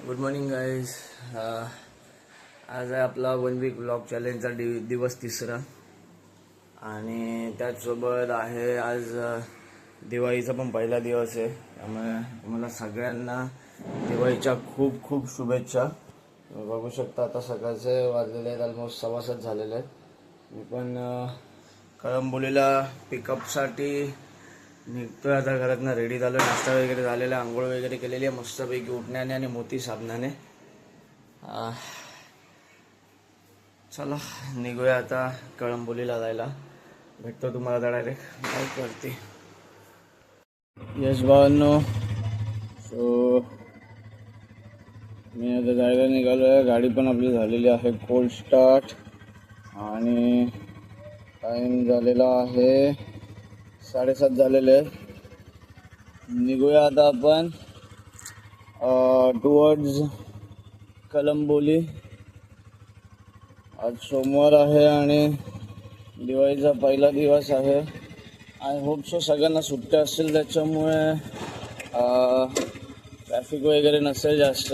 Good morning guys. आज आहे आपला 1 वीक ब्लॉग चॅलेंजचा दिवस तिसरा आणि त्याचसोबत आहे आज दिवाळीचा पण पहिला दिवस आहे. त्यामुळे तुम्हाला सगळ्यांना दिवाळीच्या खूप खूप शुभेच्छा. बघू शकता आता सकाळचे वाजलेले आहेत, ऑलमोस्ट 6:15 झालेले आहेत. मी पण कळंबोलीला पिकअपसाठी निघतोय आता. घरातनं रेडी झालो, नाश्ता वगैरे झालेला, आंघोळ वगैरे केलेली आहे मस्तपैकी उठण्याने आणि मोती साबणाने. चला निघूया आता कळंबोलीला जायला. भेटतो तुम्हाला आता डायरेक्ट बाईक वरती. यश भावांनो, सो मी आता जायला निघालो आहे. गाडी पण आपली झालेली आहे कोल्ड स्टार्ट आणि टाइम झालेला आहे 7:30 झालेले आहेत. निघूया आता आपण टुवर्ड्स कळंबोली. आज सोमवार आहे आणि दिवाळीचा पहिला दिवस आहे. आय होप सो सगळ्यांना सुट्ट्या असतील, त्याच्यामुळे ट्रॅफिक वगैरे नसेल जास्त.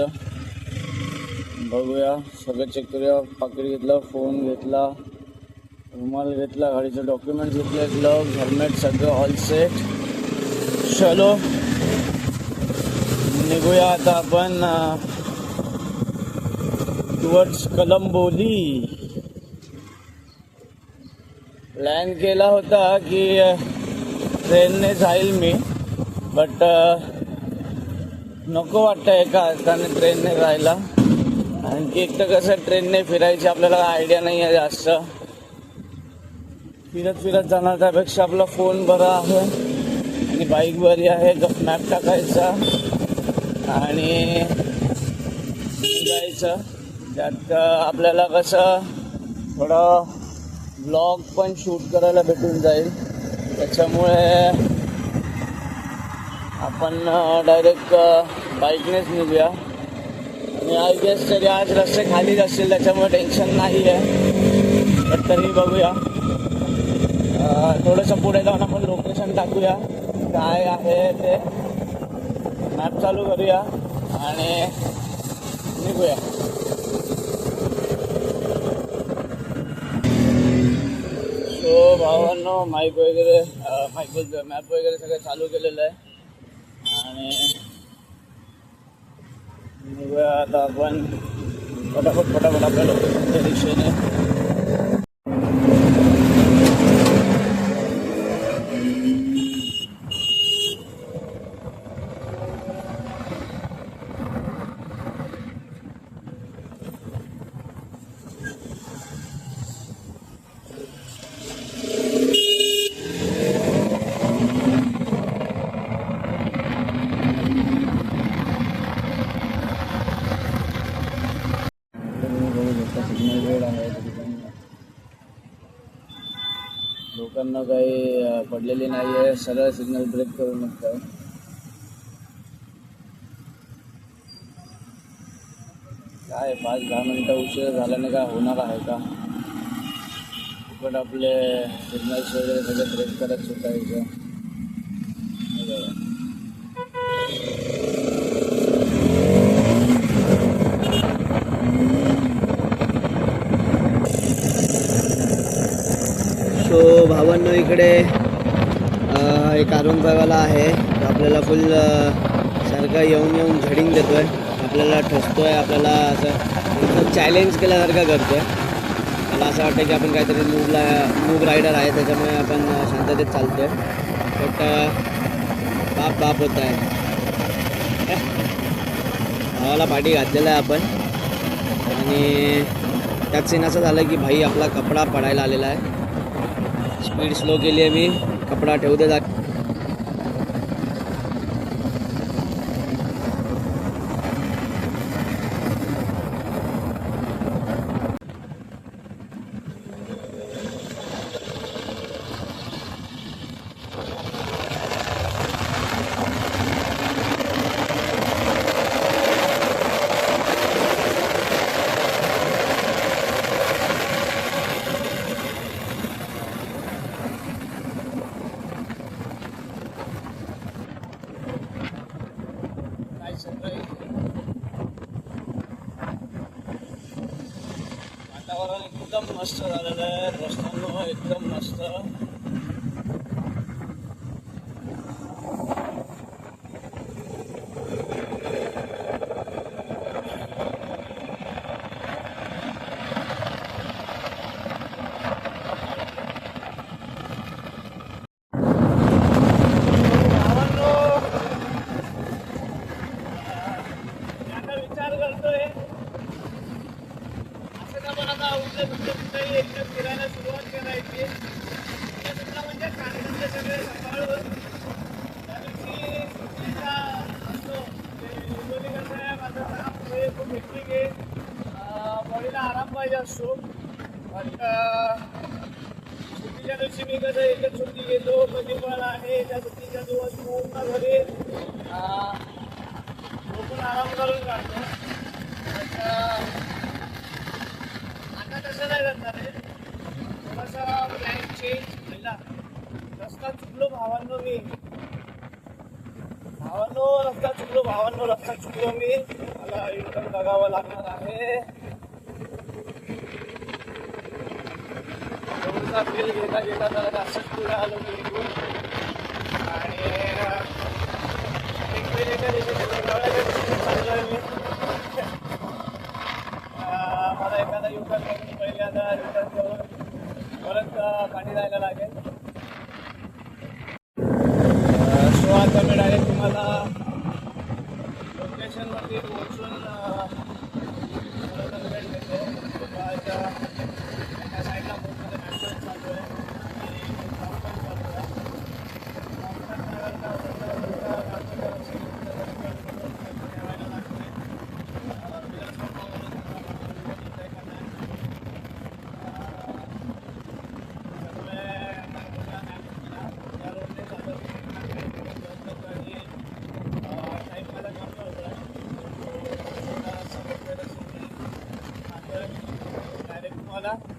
बघूया, सगळं चेक करूया. पाकिट घेतला, फोन घेतला, रुमाल घेतला, गाडीचे डॉक्युमेंट्स घेतले, ग्लव्स, हेल्मेट सगळं ऑल सेट. चलो निघूया आता आपण टुवर्ड्स कळंबोली. प्लॅन केला होता की ट्रेनने जाईल मी, बट नको वाटतं एका हाताने ट्रेनने जायला. आणखी एक तर कसं ट्रेनने फिरायची आपल्याला आयडिया नाही आहे जास्त. फिरत फिरत जाणार त्यापेक्षा आपला फोन बरा आहे आणि बाईक बरी आहे. मॅप टाकायचा आणि जायचं. त्यात आपल्याला कसं थोडं ब्लॉग पण शूट करायला भेटून जाईल. त्याच्यामुळे आपण डायरेक्ट बाईकनेच निघूया. आणि आय गेस तरी आज रस्ते खालीच असतील, त्याच्यामुळे टेन्शन नाही आहे. तर तरी बघूया, थोडंसं पुढे जाऊन आपण लोकेशन टाकूया काय आहे ते. मॅप चालू करूया आणि निघूया. सो भावांनो, माईक वगैरे मॅप वगैरे सगळं चालू केलेलं आहे आणि निघूया आता आपण फटाफट आपल्या लोकेशनच्या दिशेने. लोकांना काही पडलेली नाही आहे, सरळ सिग्नल ब्रेक करून निघतोय. काय 5-10 मिनटं उशीर झाल्याने काय होणार आहे का? फुकट आपले सिग्नल्स वगैरे सगळे ब्रेक करत सुटायचं. सो भावांनो, इकडे एक आरुणबाईवाला आहे. आपल्याला फुल सारखा येऊन झडिंग देतोय, आपल्याला ठसतोय, आपल्याला असं चॅलेंज केल्यासारखं करतोय. मला असं वाटतं की आपण काहीतरी मूव रायडर आहे, त्याच्यामुळे आपण शांततेत चालतोय. बट बाप होत आहे. भावाला पाठी घातलेला आहे आपण आणि त्यात सीन असं झालं की भाई आपला कपडा पडायला आलेला आहे. स्पीड स्लो केली आहे मी, कपडा ठेवते जा. वातावरण एकदम मस्त झालेलं आहे. रस्त्यांवर एकदम मस्त. विचार करतोय पण आता कुठे एकदा फिरायला सुरुवात करायची. म्हणजे कांद्याचे सगळे सकाळून त्या दिवशी सुट्टीचा असतो. कसं आहे माझं काम खूप हेक्टिक आहे. बॉडीला आराम पाहिजे असतो. पण सुट्टीच्या दिवशी मी कसं एकच सुट्टी घेतो. कधी पण आहे त्या सुट्टीच्या दिवस पूर्ण घरी झोपून आराम करून काढतो. आता तसं नाही करणार आहे. थोडासा प्लॅन चेंज केला. रस्ता चुकलो भावांनो मी. रस्ता चुकलो मी. मला युटर्न बघावं लागणार आहे. थोडासा बिल घेता जरा जास्तच पुढे आलो मी इकडून. आणि चाललोय मी. मला एखादा युटर्न करून पहिल्यांदा रिटर्न करून परत पाणी जायला लागेल. सो आता मी डायरेक्ट तुम्हाला लोकेशनवरती पोहोचून परत भेट देतो. एका साईडला पोहोचमध्ये मॅसेज चालू आहे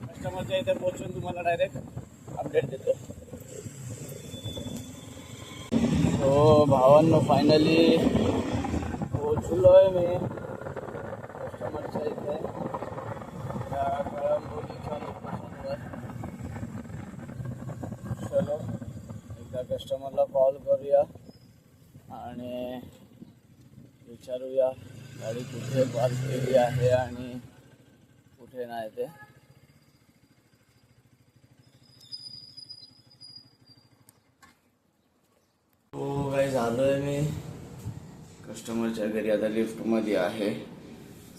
कस्टमरच्या इथे पोहोचून तुम्हाला डायरेक्ट अपडेट देतो. हो भावांनो, फायनली पोहोचलोय मी कस्टमरच्या इथे. त्या कळंबोलीच्या लोकेशनवर. चलो एकदा कस्टमरला कॉल करूया आणि विचारूया गाडी कुठे पार्क केली आहे आणि कुठे नाही ते. हो काही झालोय मी कस्टमरच्या घरी. आता लिफ्टमध्ये आहे.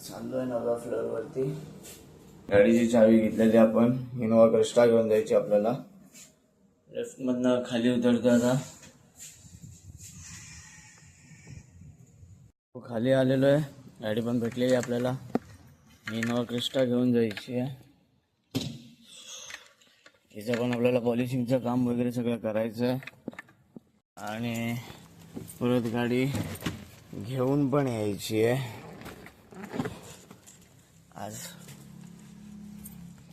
चाललोय 9व्या फ्लोअरवरती. गाडीची चावी घेतलेली आपण. इनोवा क्रिस्टा घेऊन जायची आपल्याला. लिफ्टमधनं खाली उतरतो आता. खाली आलेलो आहे. गाडी पण भेटलेली आपल्याला. इनोवा क्रिस्टा घेऊन जायची आहे. हिचं पण आपल्याला पॉलिशिंगचं काम वगैरे सगळं करायचं आहे आणि परत गाडी घेऊन पण यायची आहे.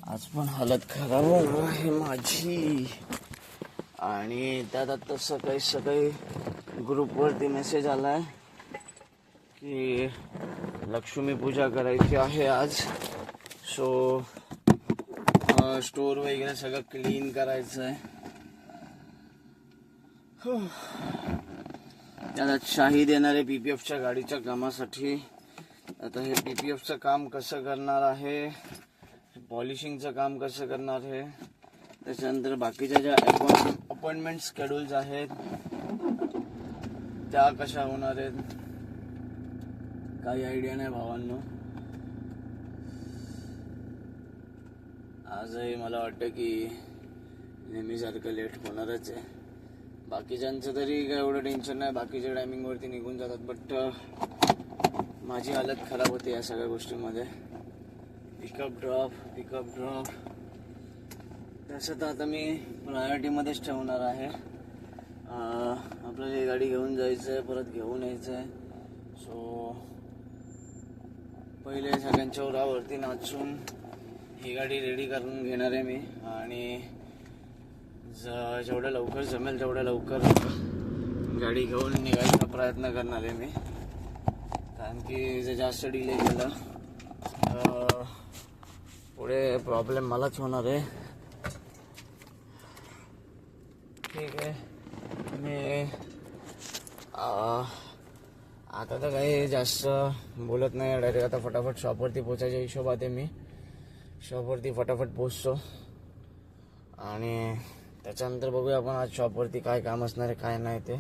आज पण हालत खराब होणार आहे माझी. आणि त्यात आता सकाळी ग्रुपवरती मेसेज आलाय की लक्ष्मी पूजा करायची आहे आज. सो स्टोर वगैरे सगळं क्लीन करायचं आहे. त्याला शाही देणार आहे PPFच्या गाडीच्या कामासाठी. आता हे PPFचं काम कसं करणार आहे, पॉलिशिंगचं काम कसं करणार आहे, त्याच्यानंतर बाकीच्या ज्या अपॉइंटमेंट शेड्यूल्स आहेत त्या कशा होणार आहेत काही आयडिया नाही भावांनो. आजही मला वाटतं की नेहमीसारखं लेट होणारच आहे. बाकीच्यांचं तरी काय एवढं टेन्शन नाही, बाकीच्या टायमिंगवरती निघून जातात. बट माझी हालत खराब होते या सगळ्या गोष्टींमध्ये. पिकअप ड्रॉप तसं तर आता मी प्रायोरिटीमध्येच ठेवणार आहे. आपल्याला ही गाडी घेऊन जायचं आहे, परत घेऊन यायचं आहे. सो पहिले सगळ्यांच्या उरावरती नाचून ही गाडी रेडी करून घेणार आहे मी. आणि जेवढं लवकर जमेल तेवढ्या लवकर गाडी घेऊन निघायचा प्रयत्न करणार आहे मी. कारण की जर जास्त डिले केलं पुढे प्रॉब्लेम मलाच होणार आहे. ठीक आहे. मी आता तर काही जास्त बोलत नाही. डायरेक्ट आता फटाफट शॉपवरती पोचायच्या हिशोबात आहे. मी शॉपवरती फटाफट पोचतो आणि त्याच्यानंतर बघूया आपण आज शॉपवरती काय काम असणार आहे काय नाही ते,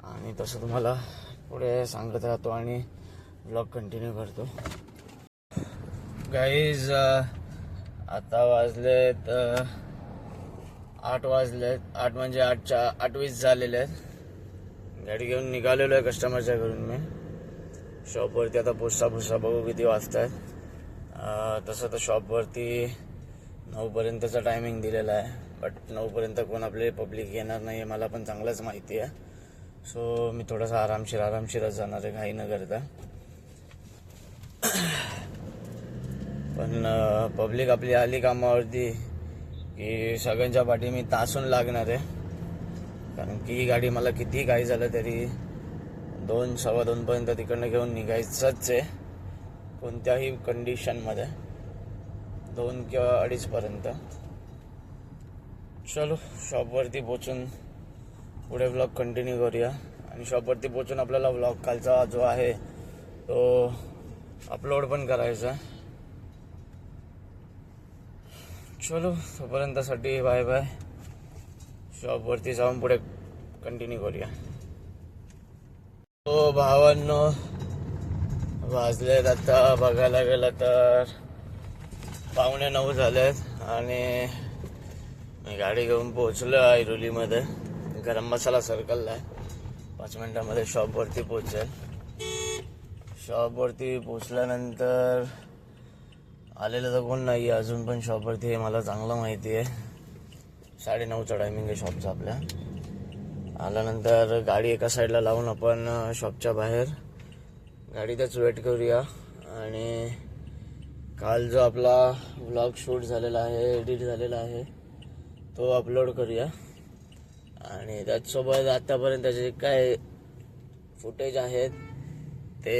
आणि तसं तुम्हाला पुढे सांगत राहतो आणि व्लॉग कंटिन्यू करतो. गाईज आता वाजलेत 8 वाजलेत. 8 म्हणजे 8:20 झालेले आहेत. गाडी घेऊन निघालेलो आहे कस्टमरच्या घरून मी. शॉपवरती आता पोचता बघू किती वाजत आहेत. तसं तर शॉपवरती 9पर्यंतचा टायमिंग दिलेला आहे, बट 9पर्यंत कोण आपले पब्लिक येणार नाही आहे मला पण चांगलंच माहिती आहे. सो मी थोडासा आरामशीरच जाणार आहे, घाई न करता. पण पब्लिक आपली आली कामावरती की सगळ्यांच्या पाठी मी तासून लागणार आहे. कारण की ही गाडी मला किती काही झालं तरी 2-2:15 तिकडनं घेऊन निघायचंच आहे कोणत्याही कंडिशनमध्ये. 2 किंवा 2:30. चलो शॉपवरती पोचून पुढे व्लॉग कंटिन्यू करूया. आणि शॉपवरती पोचून आपल्याला व्लॉग कालचा जो आहे तो अपलोड पण करायचा. चलो तोपर्यंतसाठी बाय बाय. शॉपवरती जाऊन पुढे कंटिन्यू करूया. तो भावांनो वाजलेत आता बघायला गेलं तर 8:45 झालेत आणि मी गाडी घेऊन पोहोचलो ऐरोलीमध्ये. गरम मसाला सर्कलला आहे. 5 मिनिटांमध्ये शॉपवरती पोहोचेल. शॉपवरती पोचल्यानंतर आलेलं तर कोण नाही आहे अजून पण शॉपवरती, हे मला चांगलं माहिती आहे. 9:30चा टायमिंग आहे शॉपचा आपल्या. आल्यानंतर गाडी एका साईडला लावून आपण शॉपच्या बाहेर गाडीतच वेट करूया आणि काल जो आपला व्लॉग शूट झालेला आहे, एडिट झालेला आहे तो अपलोड करूया. आणि त्याचसोबत आत्तापर्यंत जे काय फुटेज आहेत ते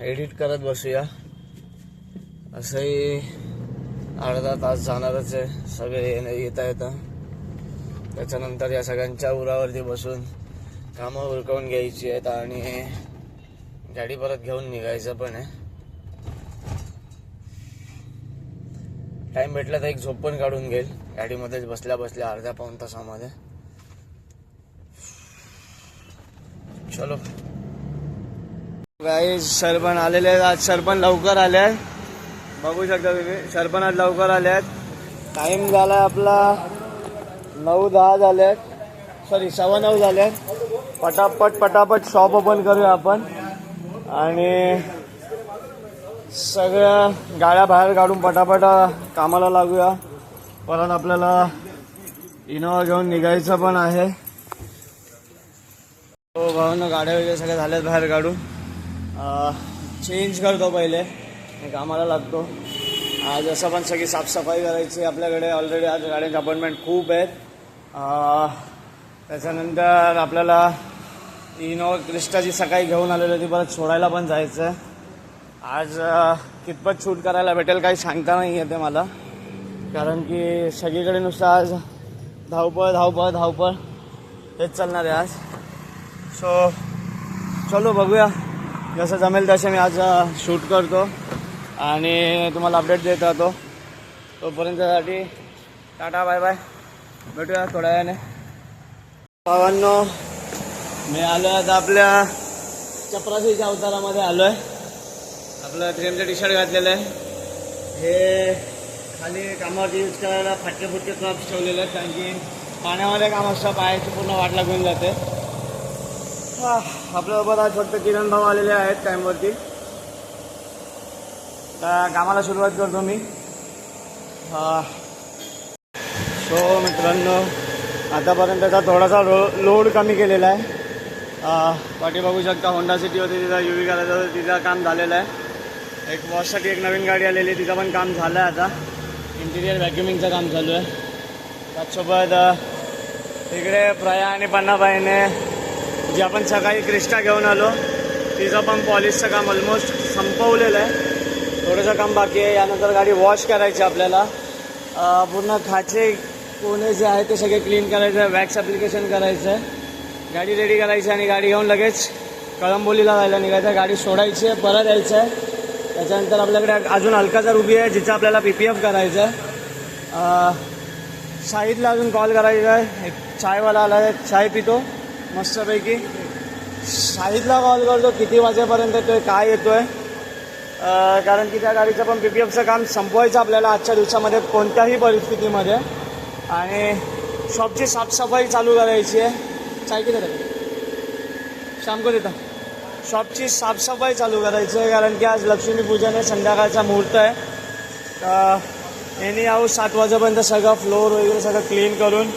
एडिट करत बसूया. असंही अर्धा तास जाणारच आहे सगळे येता. त्याच्यानंतर या सगळ्यांच्या उरावरती बसून कामं उरकवून घ्यायची आहेत आणि गाडी परत घेऊन निघायचं पण आहे. टाइम भेटला तर एक झोप पण काढून घेईल गाडीमध्येच बसल्या अर्ध्या-पाऊण तासामध्ये. चलो गाईज सर पण आलेले आहेत. आज सर पण लवकर आले आहेत. बघू शकता तुम्ही सर पण आज लवकर आले आहेत. टाइम झाला आपला 9:10 झाले आहेत. सॉरी 9:15 झाले आहेत. पटापट शॉप ओपन करूया आपण आणि सगळ्या गाड्या बाहेर काढून पटापट कामाला लागूया. परत आपल्याला इनोवा घेऊन निघायचं पण आहे. हो भावांनो गाड्या वगैरे सगळ्या झाल्यात बाहेर काढून. चेंज करतो पहिले कामाला लागतो. आज असं पण सगळी साफसफाई करायची आपल्याकडे. ऑलरेडी आज गाड्यांचे अपॉइंटमेंट खूप आहेत. त्याच्यानंतर आपल्याला इनोवा क्रिस्टाची सकाळी घेऊन आलेली ती परत सोडायला पण जायचं आहे. आज कितपत शूट करायला भेटेल काही सांगता नाही येते मला, कारण की सगळीकडे नुसतं आज धावपळ हेच चालणार आहे आज. सो चलो बघूया जसं जमेल तसे मी आज शूट करतो आणि तुम्हाला अपडेट देत राहतो. तोपर्यंतसाठी टाटा बाय बाय. भेटूया थोड्या वेळाने. भावांनो मी आलो आहे आता आपल्या चपराशीच्या अवतारामध्ये आलो आहे. आपलं 3Mचं टी-शर्ट घातलेलं आहे. हे खाली कामावरती यूज करायला फटके क्रॉप्स ठेवलेले आहेत, कारण की पाण्यामध्ये काम असतं, पायाची पूर्ण वाट लागून जाते. आपल्याबरोबर आज फक्त किरण भाऊ आलेले आहेत टाईमवरती. कामाला सुरुवात करतो मी. सो मित्रांनो आतापर्यंतचा थोडासा लोड कमी केलेला आहे. पाठी बघू शकता होंडा सिटी होती, तिचा UV करायचं होतं, तिचं काम झालेलं आहे. एक वॉशसाठी एक नवीन गाडी आलेली, तिचं पण काम झालं आहे. आता इंटिरियर व्हॅक्युमिंगचं काम चालू आहे. त्याचसोबत तिकडे प्रया आणि पन्नाबाईने जी आपण सकाळी क्रिस्टा घेऊन आलो तिचं पण पॉलिशचं काम ऑलमोस्ट संपवलेलं आहे. थोडंसं काम बाकी आहे. यानंतर गाडी वॉश करायची आपल्याला. पूर्ण खाचे कोणे जे आहे ते सगळे क्लीन करायचं आहे. वॅक्स ॲप्लिकेशन करायचं आहे. गाडी रेडी करायची आणि गाडी घेऊन लगेच कळंबोलीला जायला निघायचं आहे. गाडी सोडायची आहे, परत यायचं आहे. त्याच्यानंतर आपल्याकडे अजून अलकाजार उभी आहे जिचं आपल्याला PPF करायचं आहे. शाहीदला अजून कॉल करायचा आहे. एक चायवाला आला आहे, चाय पितो मस्तपैकी. शाहीदला कॉल करतो किती वाजेपर्यंत येतोय, काय येतोय. कारण की त्या गाडीचं पण PPFचं काम संपवायचं आपल्याला आजच्या दिवसामध्ये कोणत्याही परिस्थितीमध्ये. आणि शॉपची साफसफाई चालू करायची आहे. चाय किती शाम को देता. शॉपची साफसफाई चालू करायची आहे कारण की आज लक्ष्मीपूजन आहे, संध्याकाळचा मुहूर्त आहे. एनी हाऊस 7 वाजेपर्यंत सगळं फ्लोअर वगैरे सगळं क्लीन करून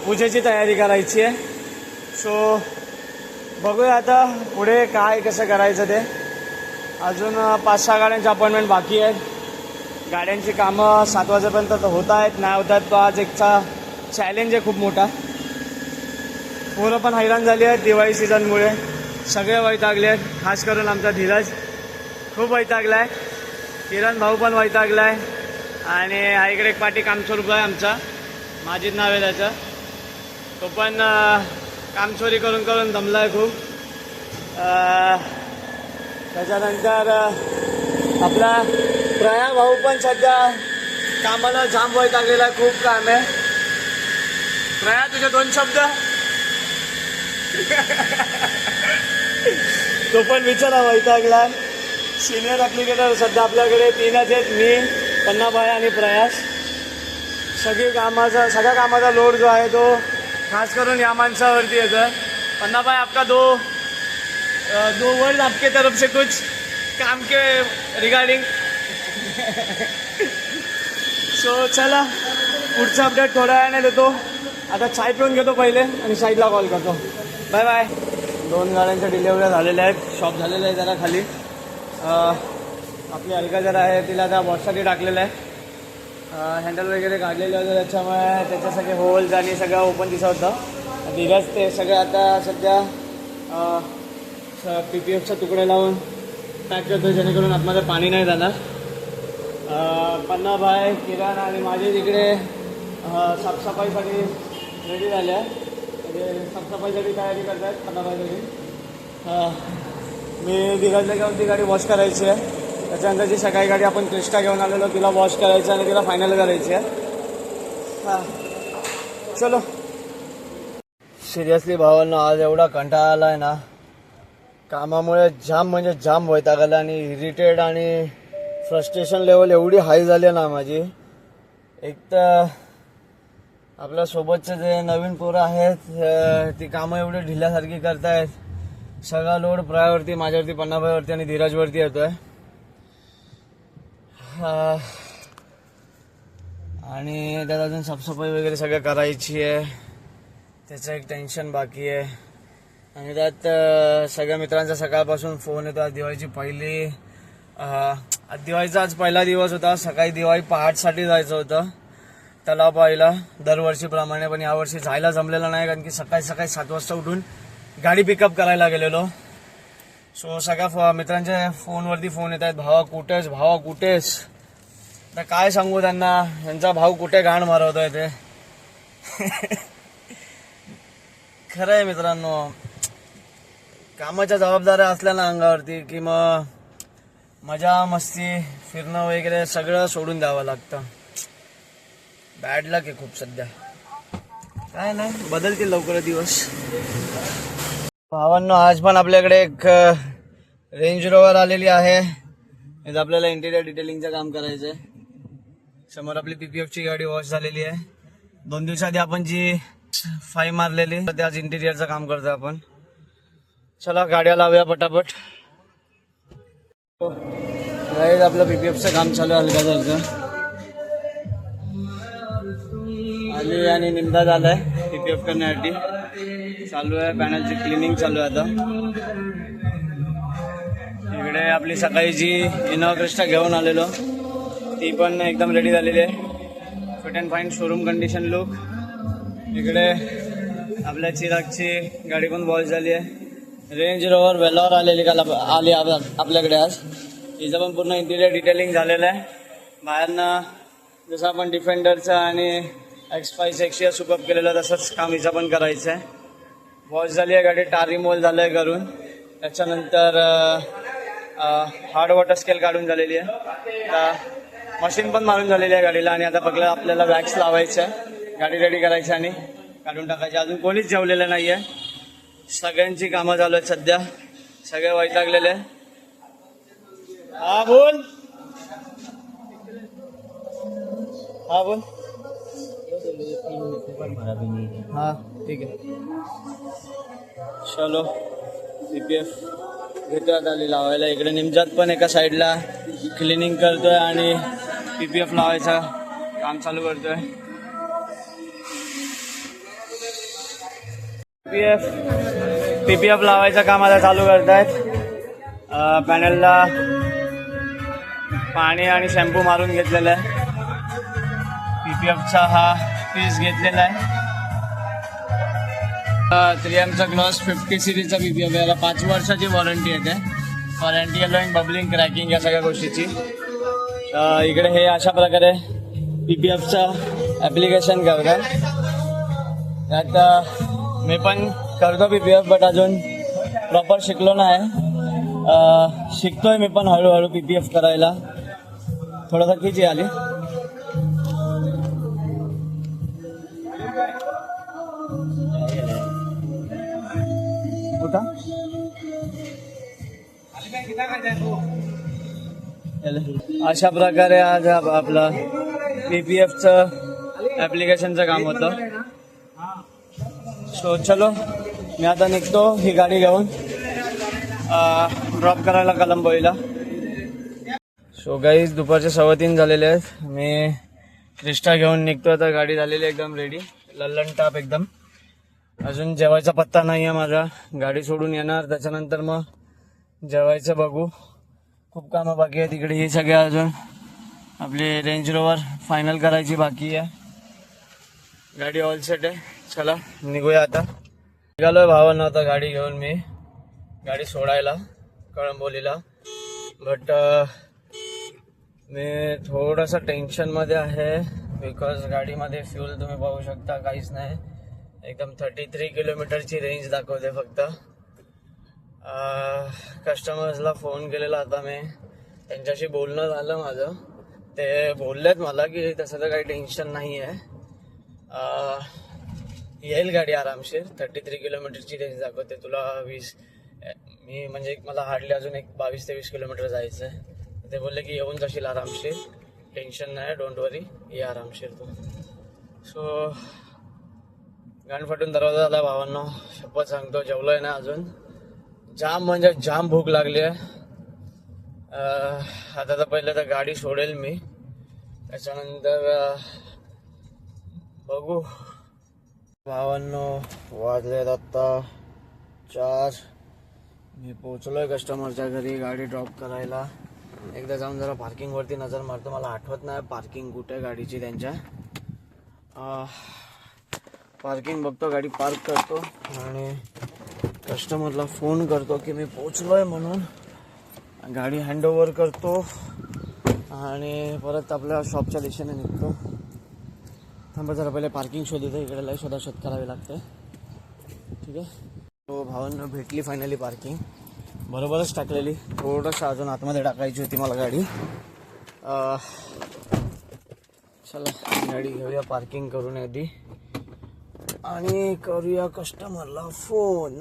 पूजेची तयारी करायची आहे. सो बघूया आता पुढे काय कसं करायचं ते. अजून 5-6 गाड्यांचे अपॉइंटमेंट बाकी आहेत. गाड्यांची कामं 7 वाजेपर्यंत तर होत आहेत, नाही होत आहेत. तो आज एकचा चॅलेंज आहे खूप मोठा. पोरं पण हैराण झाली आहेत दिवाळी सीझनमुळे. सगळे वैतागले आहेत. खास करून आमचा धीरज खूप वैतागला आहे. किरण भाऊ पण वैतागला आहे. आणि इकडे एक पाठी कामचोर आहे आमचा, माजिद नाव आहे त्याचं. तो पण कामचोरी करून करून दमला आहे खूप. त्याच्यानंतर आपला प्रया भाऊ पण सध्या कामाला जाम वैतागलेला आहे. खूप काम आहे. प्रया तुझे 2 शब्द. तो पण बिचारा वैतागला. सिनियर ॲप्लिकेटर सध्या आपल्याकडे 3च आहेत, मी, पन्नाभाई आणि प्रयास. सगळ्या कामाचा लोड जो आहे तो खास करून या माणसावरती येतो. पन्नाभाई आपका दो वर्ड आपके तरफ से कुछ काम के रिगार्डिंग. सो चला पुढचा अपडेट थोड्या वेळाने देतो. आता चाय पिऊन घेतो पहिले आणि साईडला कॉल करतो. Bye bye. 2 गाड्यांच्या डिलेवऱ्या झालेल्या आहेत. शॉप झालेलं आहे जरा खाली. आपली अलका जरा आहे, तिला त्या बॉक्ससाठी टाकलेलं आहे. हँडल वगैरे काढलेलं होतं त्याच्यामुळे त्याच्या सगळे होल्स आणि सगळं ओपन दिसत होतं. धीरज ते सगळे आता सध्या PPFचा तुकडे लावून पॅक करतो जेणेकरून आतमध्ये पाणी नाही जाणार. पन्नाभाई, किरण आणि माझे तिकडे साफसफाईसाठी रेडी झाले आहे. म्हणजे साफसफाईसाठी तयारी करत आहेत पन्नाभाईसाठी. मी धीरजला घेऊन ती गाडी वॉश करायची आहे. त्याच्यानंतर जी सकाळी गाडी आपण क्रिस्टा घेऊन आलेलो तिला वॉश करायचं आणि तिला फायनल करायची आहे. चलो. सिरियसली भावांनो आज एवढा कंटाळा आला आहे ना कामामुळे. जाम म्हणजे जाम वैताग आला आणि इरिटेड आणि फ्रस्ट्रेशन लेवल एवढी हाय झाली ना माझी. एक तर आपल्या सोबतचे जे नवीन पोरं आहेत ती कामं एवढी ढिल्यासारखी करतायत. सगळा लोड प्रयावरती, माझ्यावरती, पन्नाभाईवरती आणि धीरजवरती येतोय. आणि त्यात अजून साफसफाई वगैरे सगळं करायची आहे. त्याचं एक टेन्शन बाकी आहे. आणि त्यात सगळ्या मित्रांचा सकाळपासून फोन येतो. आज दिवाळीची दिवाळीचा आज पहिला दिवस होता. सकाळी दिवाळी पहाटसाठी जायचं होतं तलाव पाहायला दरवर्षीप्रमाणे. पण यावर्षी जायला जमलेलं नाही कारण की सकाळी 7 वाजता उठून गाडी पिकअप करायला गेलेलो. सो सगळ्या मित्रांच्या फोनवरती फोन येत आहेत, भावा कुठेस. तर काय सांगू त्यांना, यांचा भाऊ कुठे घाण मारवतोय ते. खरं आहे मित्रांनो, कामाच्या जबाबदाऱ्या असल्या ना अंगावरती की मग मजा मस्ती फिरणं वगैरे सगळं सोडून द्यावं लागतं. बॅड लक आहे खूप सध्या. काय नाही, बदलतील लवकर दिवस. भावांनो आज पण आपल्याकडे एक रेंज रोवर आलेली आहे. इथं आपल्याला इंटिरियर डिटेलिंगचं काम करायचं आहे. समोर आपली PPFची गाडी वॉश झालेली आहे. 2 दिवसाआधी आपण जी 5 मारलेली ते आज इंटिरियरचं काम करतो आपण. चला गाड्या लावूया पटापट. गाईज आपलं PPFचं काम चालू आहे अलकाचं. आली आणि निंदा झालाय PPF करण्यासाठी. चालू आहे पॅनलची क्लिनिंग चालू आहे आता. इकडे आपली सकाळी जी इनोवा क्रिस्टा घेऊन आलेलो ती पण एकदम रेडी झालेली आहे. Fit and fine showroom condition look. इकडे आपल्या चिरागची गाडी पण वॉश झाली आहे. रेंज रोवर वेलॉर आलेली आली आपल्याकडे आज. हिचं पण पूर्ण इंटिरियर डिटेलिंग झालेलं आहे. बाहेरनं जसं आपण डिफेंडरचं आणि X5 एक्सिया सुपअप केलेलं तसंच काम हिचं पण करायचं आहे. वॉश झाली आहे गाडी, टार रिमूव्हल झालं आहे करून. त्याच्यानंतर हार्ड वॉटर स्केल काढून झालेली आहे. मशीन पण मारून झालेली आहे गाडीला आणि आता फक्त आपल्याला वॅक्स लावायचं आहे, गाडी रेडी करायची आणि काढून टाकायची. अजून कोणीच जेवलेलं नाही आहे. सगळ्यांची कामं चालू आहेत सध्या, सगळे वैतागलेले. हा बोल, हा बोल. हाँ ठीक है. चलो PPF घेतोय आता लावायला. इकडे निमजात पण एका साईडला क्लिनिंग करतोय आणि PPF लावायचं काम चालू करतोय. PPF लावायचं काम आता चालू करतायत. पॅनलला पाणी आणि शॅम्पू मारून घेतलेलं आहे. PPFचा हा पीस घेतलेला आहे. 3Mचा ग्लॉस 50 सिरीजचा PPF याला 5 वर्षाची वॉरंटी येते for anti yellowing, bubbling, cracking या सगळ्या गोष्टीची. इकडे हे अशा प्रकारे PPFचा ॲप्लिकेशन करतात. त्यात मी पण करतो PPF, बट अजून प्रॉपर शिकलो नाही. शिकतोय मी पण हळूहळू PPF करायला. थोडासा खिची आली. अशा प्रकारे आज आपलं PPFचं ॲप्लिकेशनचं काम होतं. सो चलो मी आता निघतो ही गाडी घेऊन ड्रॉप करायला कलंबोईला. सो गाईज दुपारचे 3:15 झालेले आहेत. मी क्रिस्टा घेऊन निघतो आता. गाडी झालेली एकदम रेडी, लल्लन टाप एकदम. अजून जेवायचा पत्ता नाही आहे माझा. गाडी सोडून येणार, त्याच्यानंतर मग जेवायचं बघू. खूप कामं बाकी आहेत इकडे. ही सगळे अजून आपली रेंज रोवर फायनल करायची बाकी आहे. गाडी ऑल सेट आहे. चला निघूया आता. निघालोय भावांना आता गाडी घेऊन मी गाडी सोडायला कळंबोलीला. बट मी थोडंसं टेन्शनमध्ये आहे बिकॉज गाडीमध्ये फ्यूल तुम्ही पाहू शकता काहीच नाही. एकदम 33 किलोमीटरची रेंज दाखवते फक्त. कस्टमर्सला फोन केलेला आता मी, त्यांच्याशी बोलणं झालं माझं. ते बोललेत मला की तसं तर काही टेन्शन नाही आहे, येईल गाडी आरामशीर. 33 किलोमीटरची रेंज दाखवते तुला. मी म्हणजे मला हार्डली अजून एक 22 ते 20 किलोमीटर जायचं आहे. ते बोलले की येऊन जाशील आरामशीर, टेन्शन नाही, डोंट वरी, ये आरामशीर तू. सो गाण फाटून दरवाजा झाला भावांना. शपथ सांगतो जेवलोय ना अजून. जाम म्हणजे जाम भूक लागली आहे. आता तर पहिलं तर गाडी सोडेल मी, त्याच्यानंतर बघू. भावांनो वाजलेत आत्ता 4. मी पोचलोय कस्टमरच्या घरी गाडी ड्रॉप करायला. एकदा जाऊन जरा पार्किंगवरती नजर मारतो. मला आठवत नाही पार्किंग कुठे आहे गाडीची त्यांच्या. पार्किंग बघतो, गाडी पार्क करतो आणि कस्टमरला फोन करतो की मी पोचलोय म्हणून. गाडी हँडओव्हर करतो आणि परत आपल्या शॉपच्या दिशेने निघतो. थांबा जरा पहिले पार्किंग शोधतो. इकडे लय शोध करावी लागते. ठीक आहे. तो भावांना भेटली फायनली पार्किंग, बरोबरच टाकलेली. थोडंसं अजून आतमध्ये टाकायची होती मला गाडी. चला गाडी घेऊया पार्किंग करून आधी आणि करूया कस्टमरला फोन.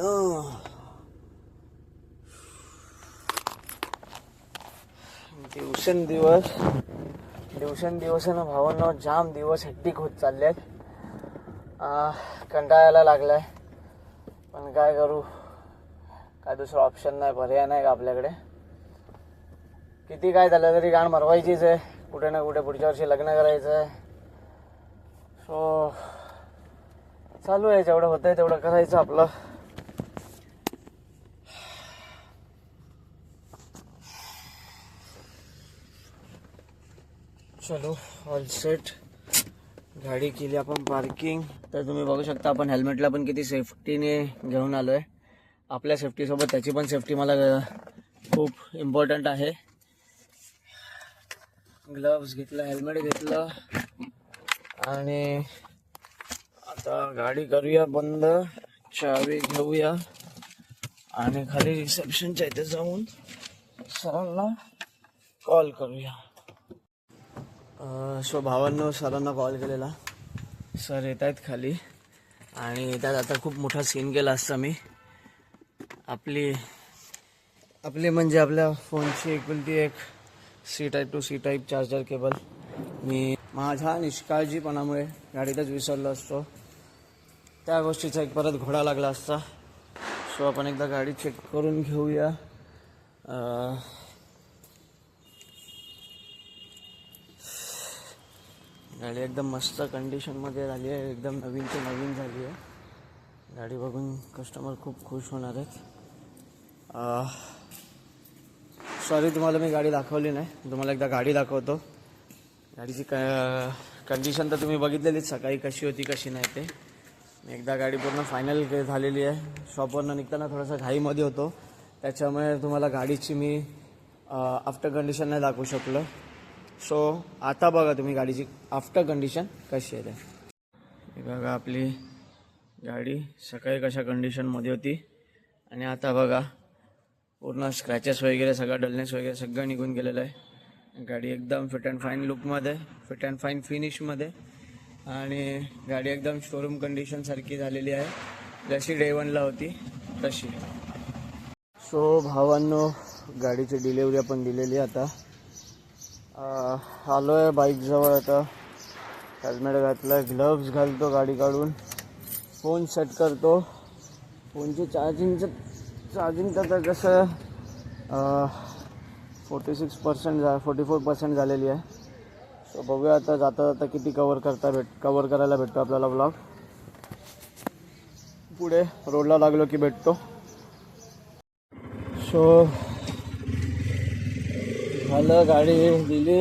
दिवसेंदिवस ना भावांना जाम दिवस हेक्टिक होत चाललेत. कंटाळायला लागलाय, पण काय करू, काय दुसरं ऑप्शन नाही, पर्याय नाही का आपल्याकडे. किती काय झालं तरी गाण मरवायचीच आहे कुठे ना कुठे. पुढच्या वर्षी लग्न करायचं आहे. सो चालू आहे, जेवढं होतंय तेवढं करायचं आपलं. चलो ऑल सेट. गाडी केली आपण पार्किंग. तर तुम्ही बघू शकता आपण हेल्मेटला पण किती सेफ्टीने घेऊन आलो आहे. आपल्या सेफ्टीसोबत त्याची पण सेफ्टी मला खूप इम्पॉर्टंट आहे. ग्लव्स घेतलं, हेल्मेट घेतलं आणि आता गाडी करूया बंद, चावी घेऊया आणि खाली रिसेप्शनच्या इथे जाऊन सरांना कॉल करूया. सो भावांनो सरांना कॉल केलेला, सर येत आहेत खाली आणि त्यात आता खूप मोठा सीन केला असता मी. आपली म्हणजे आपल्या फोनची एकुलती एक C type two C type charger cable मी माझ्या निष्काळजीपणामुळे गाडीतच विसरलो असतो. त्या गोष्टीचा एक परत घोडा लागला असता. सो आपण एकदा गाडी चेक करून घेऊया. गाडी एकदम मस्त कंडिशनमध्ये झाली आहे, एकदम नवीनची नवीन झाली आहे. गाडी बघून कस्टमर खूप खुश होणार आहेत. सॉरी तुम्हाला मी गाडी दाखवली नाही, तुम्हाला एकदा गाडी दाखवतो. गाडीची कंडिशन तर तुम्ही बघितलेलीच सकाळी कशी होती कशी नाही ते. एकदा गाडी पूर्ण फायनल झालेली आहे. शॉपवरनं निघताना थोडासा घाईमध्ये होतो, त्याच्यामुळे तुम्हाला गाडीची मी आफ्टर कंडिशन नाही दाखवू शकलो. सो आता बघा तुम्ही गाडीची आफ्टर कंडिशन कशी आहे. हे बघा आपली गाडी सकाळी कशा कंडिशनमध्ये होती आणि आता बघा पूर्ण स्क्रॅचेस वगैरे सगळं डलनेस वगैरे सगळं निघून गेलेलं आहे. गाडी एकदम फिट अँड फाईन लुकमध्ये, फिट अँड फाईन फिनिशमध्ये आणि गाडी एकदम शोरूम कंडिशनसारखी झालेली आहे, जशी डे 1ला होती तशी. सो भावांनो गाडीची डिलेवरी आपण दिलेली आता. आलो आहे बाईकजवळ. आता हेल्मेट घातलं, ग्लव्स घालतो, गाडी काढून फोन सेट करतो. फोनची चार्जिंग तर कसं 44% झालेली आहे. सो बघूया आता जाता किती कवर करायला भेटतो आपल्याला व्लॉग. पुढे रोडला लागलो की भेटतो. सो झालं, गाडी दिली,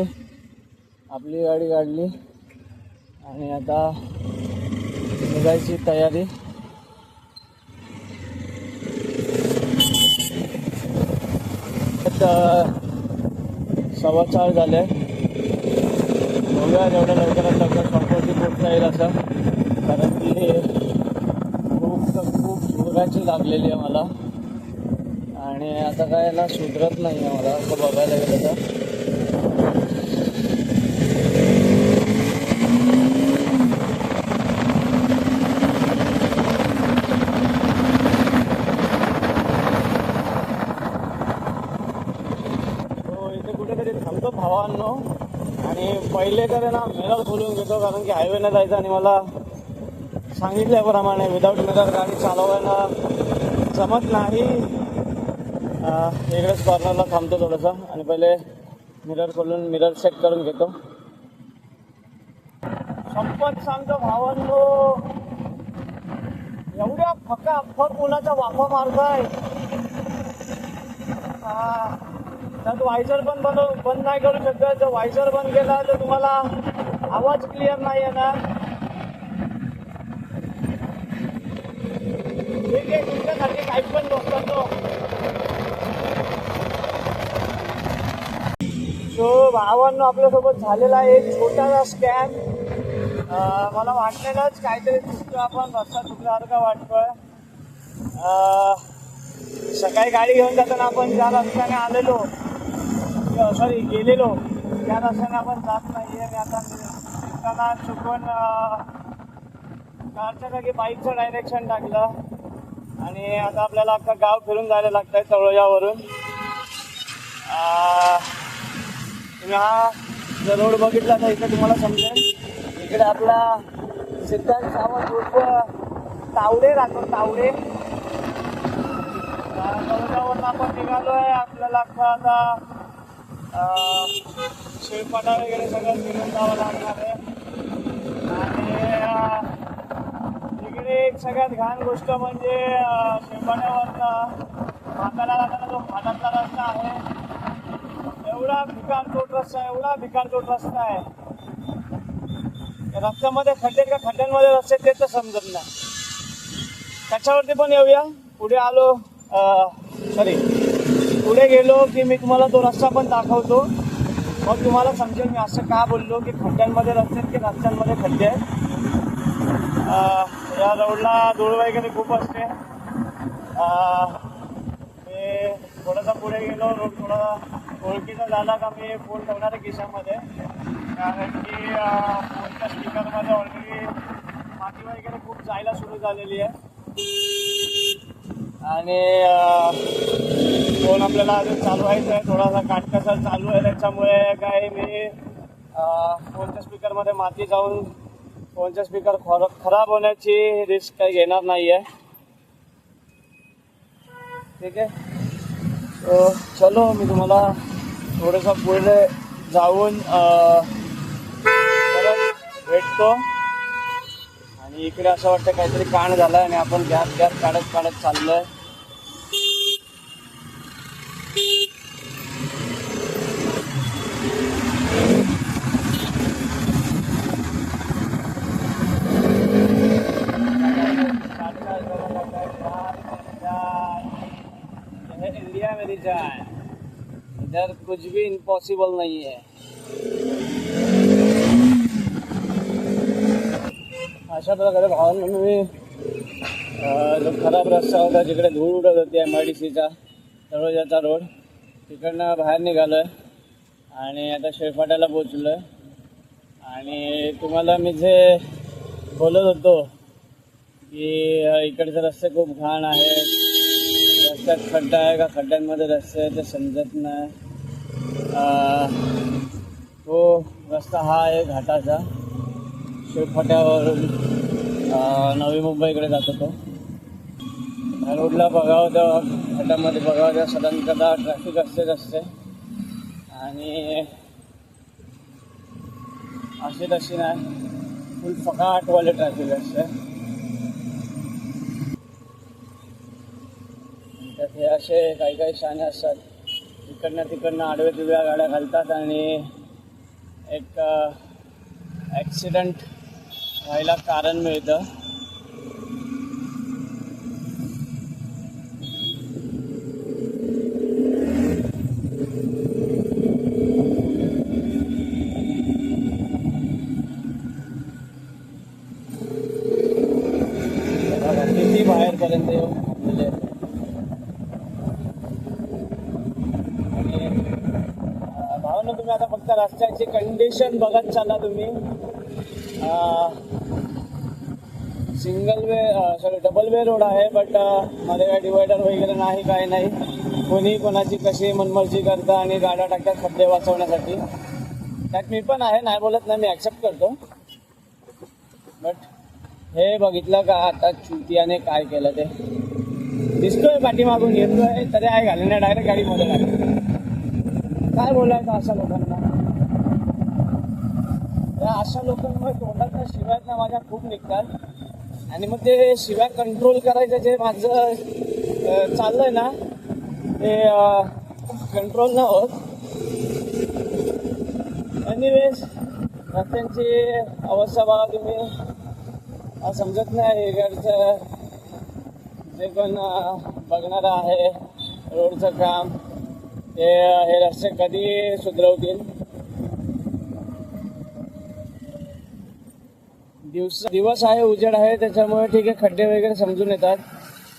आपली गाडी काढली आणि आता निघायची तयारी. आता 4:15 झाले. बघूया जेवढ्या लवकरात लवकर शॉपवरती पोचता येईल असं, कारण की खूप सुराची लागलेली आहे मला आणि आता काय याला सुधरत नाही आहे मला असं बघायला गेलं तर. इथे कुठेतरी थांबतो भावांनो आणि पहिले तर ना मिरर खोलून घेतो, कारण की हायवेनं जायचं आणि मला सांगितल्याप्रमाणे विदाऊट मिरर गाडी चालवायला जमत नाही. इकडेच कॉर्नरला थांबतो थोडंसं आणि पहिले मिरर खोलून मिरर चेक करून घेतो. संपत सांगतो भावांनो, एवढ्या फकाफक उन्हाचा वाफा मारताय, त्यात वायझर पण बंद नाही करू शकत. जर वायझर बंद केला तर तुम्हाला आवाज क्लिअर नाही येणार. ठीक आहे, तुमच्यासारखे काही पण बसतात तो. सो भावांनो आपल्यासोबत झालेला एक छोटासा स्कॅम. मला वाटलेलंच काहीतरी चुकतो, आपण रस्ता चुकल्यासारखा वाटतोय. सकाळी गाडी घेऊन जाताना आपण ज्या रस्त्याने गेलेलो त्या रस्त्याने आपण जात नाही आहे. आता निघताना चुकून कारच्या जागी बाईकचं डायरेक्शन टाकलं आणि आता आपल्याला अख्खा गाव फिरून जायला लागत आहे तळोजावरून. तुम्ही हा जर रोड बघितला तर इथे तुम्हाला समजेल. इकडे आपला सिद्धांत सावंत उर्फ तावडे राहतो, तावडे. तळोजावरून आपण निघालो आहे. आपल्याला अख्खा आता शिळपाटा वगैरे सगळं फिरून जावं लागणार आहे. आणि इकडे एक सगळ्यात घाण गोष्ट म्हणजे शिळपाट्यावरनं म्हातारा जाताना जो फाटातला रस्ता आहे, एवढा भिकारचोट रस्ता आहे. रस्त्यामध्ये खड्डे का खड्ड्यांमध्ये रस्ते ते तर समजत नाही. त्याच्यावरती पण येऊया. पुढे गेलो की मी तुम्हाला तो रस्ता पण दाखवतो. मग तुम्हाला समजेल मी असं का बोललो की खड्ड्यांमध्ये रस्ते आहेत की रस्त्यांमध्ये खड्डे आहेत. या रोडला धूळ वगैरे खूप असते. मी थोडासा पुढे गेलो, रोड थोडा ओळखीचा झाला का मी फोन ठेवणार आहे खिशामध्ये, कारण की फोनच्या स्पीकरमध्ये ऑलरेडी माती वगैरे खूप जायला सुरू झालेली आहे आणि फोन आपल्याला अजून चालवायचा आहे, थोडासा काटकसर चालू आहे. त्याच्यामुळे काय मी फोनच्या स्पीकरमध्ये माती जाऊन फोनचा स्पीकर खराब होण्याची रिस्क काही घेणार नाही आहे. ठीक आहे, तो चलो मी तुम्हाला थोडंसं पुढे जाऊन परत भेटतो. आणि इकडे असं वाटतं काहीतरी कांड झाला आणि आपण गॅस काढत चाललोय. इंडिया मेरी जान, इधर कुछ भी इम्पॉसिबल नहीं है. अशा प्रकारे भावांना मी जो खराब रस्ता होता जिकडे धूळ उडत होती MIDCचा तळोजाचा रोड, तिकडनं बाहेर निघालो आहे आणि आता शेळफाट्याला पोचलो आहे. आणि तुम्हाला मी जे बोलत होतो की इकडचे रस्ते खूप घाण आहेत, रस्त्यात खड्डा आहे का खड्ड्यांमध्ये रस्ते आहे ते समजत नाही. तो रस्ता हा आहे घाटाचा, शेळफाट्यावरून नवी मुंबईकडे जातो. तो ह्या रोडला बघावं तेव्हा खड्ड्यामध्ये बघावं तेव्हा साधारणतः ट्रॅफिक असते आणि अशी तशी नाही, फुल फकाटवाले ट्रॅफिक असते. त्यात हे असे काही शाणे असतात, तिकडनं आडव्या तिव्या गाड्या घालतात आणि एक ॲक्सिडेंट व्हायला कारण मिळतं. किती बाहेरपर्यंत येऊ म्हणजे भावना तुम्ही आता फक्त रस्त्याची कंडिशन बघत चाला. तुम्ही डबल वे रोड आहे, बट मध्ये काय डिवायडर वगैरे नाही, काय नाही. कोणी कोणाची कशी मनमर्जी करतं आणि गाड्या टाकतात खड्डे वाचवण्यासाठी. त्यात मी पण आहे, नाही बोलत नाही, मी ॲक्सेप्ट करतो. बट हे बघितलं का आता चुतियाने काय केलं ते दिसतोय, पाठीमागून येतोय तरी आहे घालण्या डायरेक्ट गाडीमध्ये घालतो. काय बोलायचं अशा लोकांना? त्या अशा लोकांमुळे तोंडातल्या शिव्यात माझ्या खूप निघतात आणि मग ते शिव्या कंट्रोल करायचं जे माझं चाललंय ना ते कंट्रोल न होत. एनिवेज रस्त्यांची अवस्था बघा तुम्ही, समजत नाही इकडचं जे पण बघणारं आहे रोडचं काम, हे रस्ते कधी सुधरवतील. दिवस आहे, उजेड आहे, त्याच्यामुळे ठीक आहे खड्डे वगैरे समजून येतात.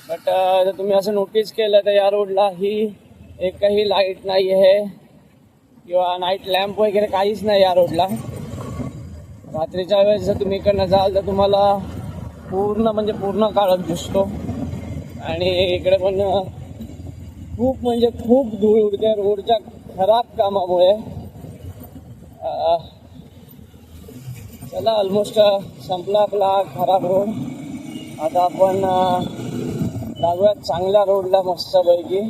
बट जर तुम्ही असं नोटीस केलं तर या रोडला ही एकही लाईट नाही आहे किंवा नाईट लॅम्प वगैरे काहीच नाही या रोडला. रात्रीच्या वेळेस जर तुम्ही इकडनं जाल तर तुम्हाला पूर्ण काळोख दिसतो आणि इकडे पण खूप धूळ उडते रोडच्या खराब कामामुळे. चला ऑलमोस्ट संपला आपला खराब रोड. आता आपण लागूयात चांगल्या रोडला मस्तपैकी.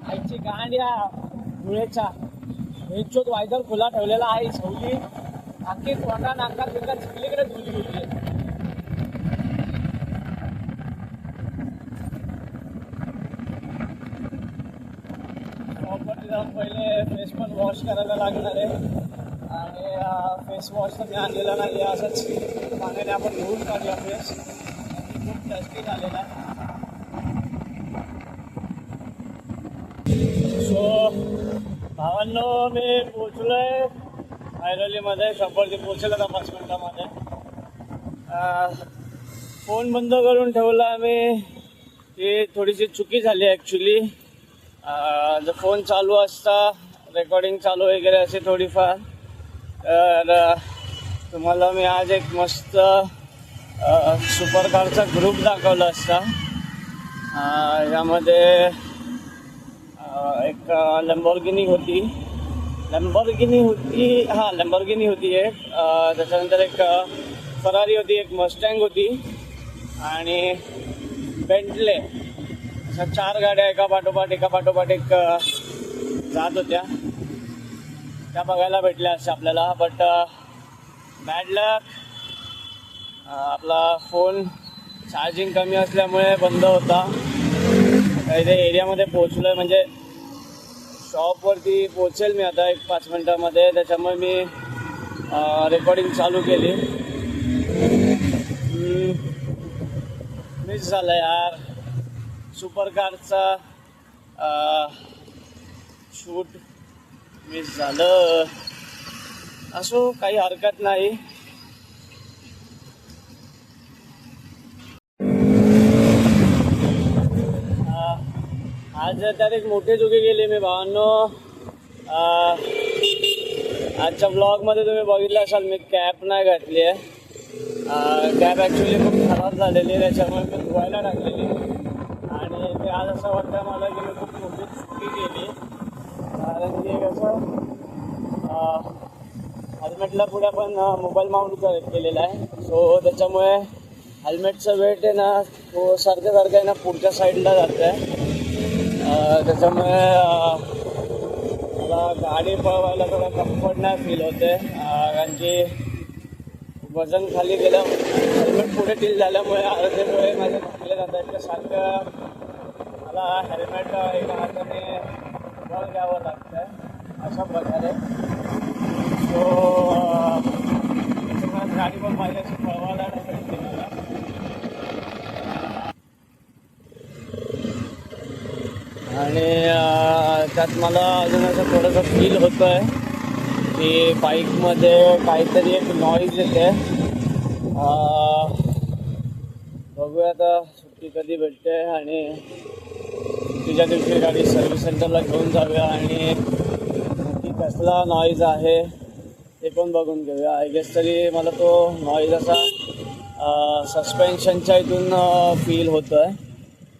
आईची गांड या धुळेचा हेचोत वायदर खुला ठेवलेला आहे. सवली आखी तोंडा नाकात बिकात सगळीकडे धुळी होती. पहिले फेस पण वॉश करायला लागणार आहे आणि फेस वॉश तर मी आणलेला नाही आहे, असंच पाण्याने आपण धुवून काढूया फेस. खूप डस्टी झालेला आहे. सो भावांनो, मी पोचलोय ऐरोलीमध्ये. शॉपवरती पोचलो आता 5 मिनिटामध्ये. फोन बंद करून ठेवला आम्ही. ती थोडीशी चुकी झाली ॲक्च्युली. जर फोन चालू असता, रेकॉर्डिंग चालू वगैरे असे थोडीफार, तर तुम्हाला मी आज एक मस्त सुपरकारचा ग्रुप दाखवला असता. यामध्ये एक लॅम्बोर्गिनी होती एक. त्याच्यानंतर एक फरारी होती, एक मस्टँग होती आणि बेंटले. अशा 4 गाड्या एका पाठोपाठ एक जात होत्या. त्या बघायला भेटल्या असं आपल्याला. बट बॅड लक, आपला फोन चार्जिंग कमी असल्यामुळे बंद होता. इथे एरियामध्ये पोचलो आहे, म्हणजे शॉपवरती पोचेल मी आता एक 5 मिनटामध्ये. त्याच्यामुळे मी रेकॉर्डिंग चालू केली. मिस झालं यार सुपरकारचा शूट. मिस झालं. असो, काही हरकत नाही. आज त्यात एक मोठी चुकी गेली मी भावांनो. आजच्या ब्लॉगमध्ये तुम्ही बघितलं असाल, मी कॅप नाही घातली आहे. कॅप ॲक्च्युली खूप खराब झालेली, त्याच्यामुळे मी धुवायला टाकलेली. आणि ते आज असं वाटतं मला की मी खूप मोठी चुकी केली. कारण की कसं, हेल्मेटला पुढे पण मोबाईल माउंट केलेला आहे. सो त्याच्यामुळे हेल्मेटचं वेट आहे ना, तो सारखं आहे ना पुढच्या साईडला जातं आहे. त्याच्यामुळे मला गाडी पळवायला थोडा कम्फर्ट नाही फील होते. कारण की वजन खाली गेलं, हेल्मेट पुढे टील झाल्यामुळे अर्धे डोळे माझे घातले जातात. सारखं मला हेल्मेट एका हाताने वर घ्यावं लागतं आहे अशा प्रकारे. सो त्याच्यामुळे गाडी पण पाहिल्याशी पळवायला नाही भेटते मला. आणि त्यात मला अजून असं थोडंसं फील होतं आहे की बाईकमध्ये काहीतरी एक नॉईज येते. बघूया आता सुट्टी कधी भेटते आणि सुट्टीच्या दिवशी गाडी सर्व्हिस सेंटरला घेऊन जाऊया आणि नक्की कसला नॉईज आहे ते पण बघून घेऊया. आय गेस तरी मला तो नॉईज असा सस्पेन्शनच्या इथून फील होतो आहे.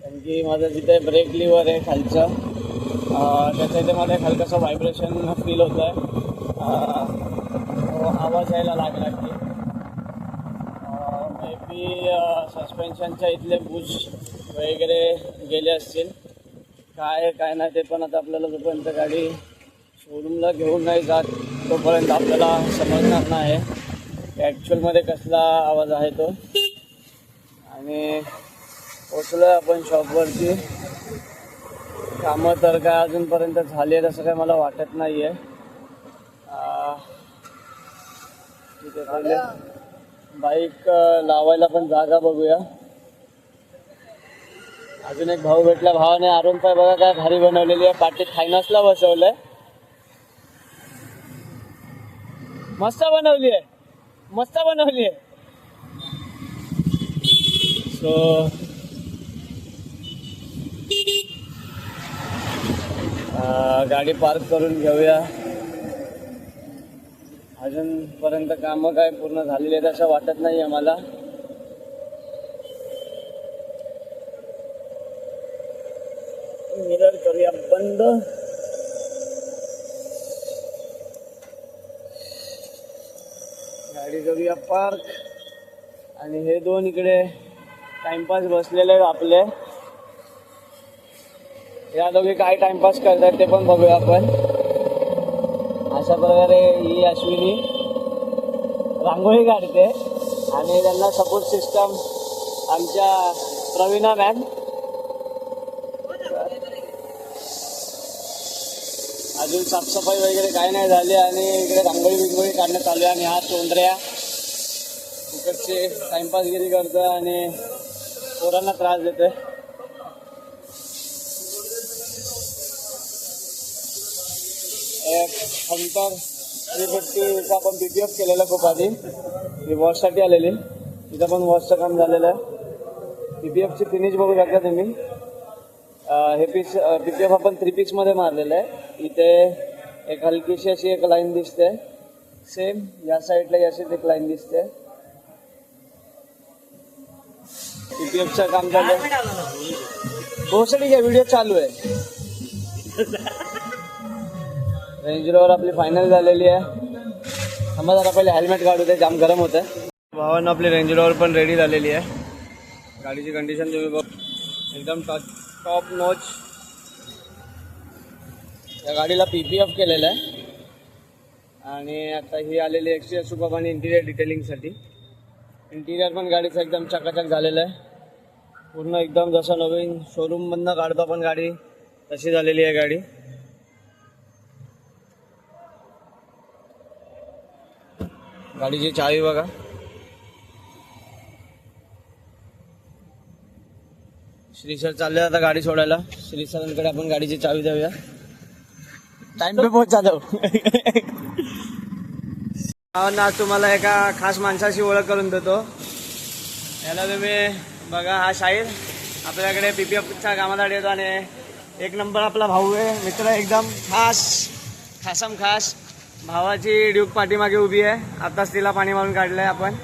कारण की माझं जिथे ब्रेक लिव्हर आहे खालचं, त्याच्या इथे मला हलकासा व्हायब्रेशन फील होतं आहे. आवाज यायला लागला की मे बी सस्पेन्शनच्या इथले बुश वगैरे गेले असतील. काय नाही ते पण आता आपल्याला जोपर्यंत गाडी शोरूमला घेऊन नाही जात तोपर्यंत आपल्याला समजणार नाही ॲक्च्युअलमध्ये कसला आवाज आहे तो. आणि पोचलो आहे आपण शॉपवरती. कामं तर काय अजूनपर्यंत झाली आहे तसं काय मला वाटत नाही आहे. तिथे पहिले बाईक लावायला पण जागा बघूया. अजून एक भाऊ भेटला. भावाने R15 बघा काय भारी बनवलेली आहे. पाठीत फायनान्सला बसवलंय. मस्त बनवली आहे. सो गाडी पार्क करून घेऊया. अजूनपर्यंत कामं काय पूर्ण झालेली आहेत असं वाटत नाही आहे मला. मिरर करूया बंद. गाडी करूया पार्क. आणि हे दोन इकडे टाइमपास बसलेले आहेत आपले. या दोघे काय टाइमपास करतात ते पण बघूया आपण. अशा प्रकारे ही अश्विनी रांगोळी काढते आणि त्यांना सपोर्ट सिस्टम आमच्या प्रवीणा मॅम. अजून साफसफाई वगैरे काय नाही झाली आणि इकडे रांगोळी काढण्यात चालू आहे. आणि हा तोंडऱ्या इकडचे टाइमपासगिरी करतोय आणि पोरांना त्रास देतोय. हंटर 350चा आपण PPF केलेला खूप आधी. ही वॉशसाठी आलेली. इथं पण वॉशचं काम झालेलं आहे. PPFची फिनिश बघू शकता तुम्ही. हे पीस PPF आपण 3 पीसमध्ये मारलेलं आहे. इथे एक हलकीशी अशी एक लाईन दिसते. सेम या साईडला अशीच एक लाईन दिसते. PPFचं काम झालं. भोसडीचा व्हिडिओ चालू आहे. रेंज रोवर आपली फायनल झालेली आहे. थांबा जरा पहिले हेल्मेट काढू दे, जाम गरम होतं. भावानं आपली रेंज रोवर पण रेडी झालेली आहे. गाडीची कंडिशन तुम्ही बघ, एकदम टॉप नॉच. या गाडीला PPF केलेलं आहे आणि आता ही आलेली एक्सटीरियर सुपर आणि इंटिरियर डिटेलिंगसाठी. इंटिरियर पण गाडीचं एकदम चकाचक झालेलं आहे. पूर्ण एकदम जसं नवीन शोरूममधनं काढतो आपण गाडी तशी झालेली आहे गाडी. गाडीची चावी बघा. श्री सर चालले आता गाडी सोडायला. श्री सरांकडे आपण गाडीची चावी देऊया. टाइम पे पोहोचालो. आज तुम्हाला एका खास माणसाची ओळख करून देतो. याला तुम्ही बघा, हा शाहीर आपल्याकडे PPFच्या कामासाठी येतो आणि एक नंबर आपला भाऊ आहे, मित्र एकदम खासम खास. भावाची ड्यूक पाठीमागे उभी आहे. आताच तिला पाणी मारून काढलंय आपण.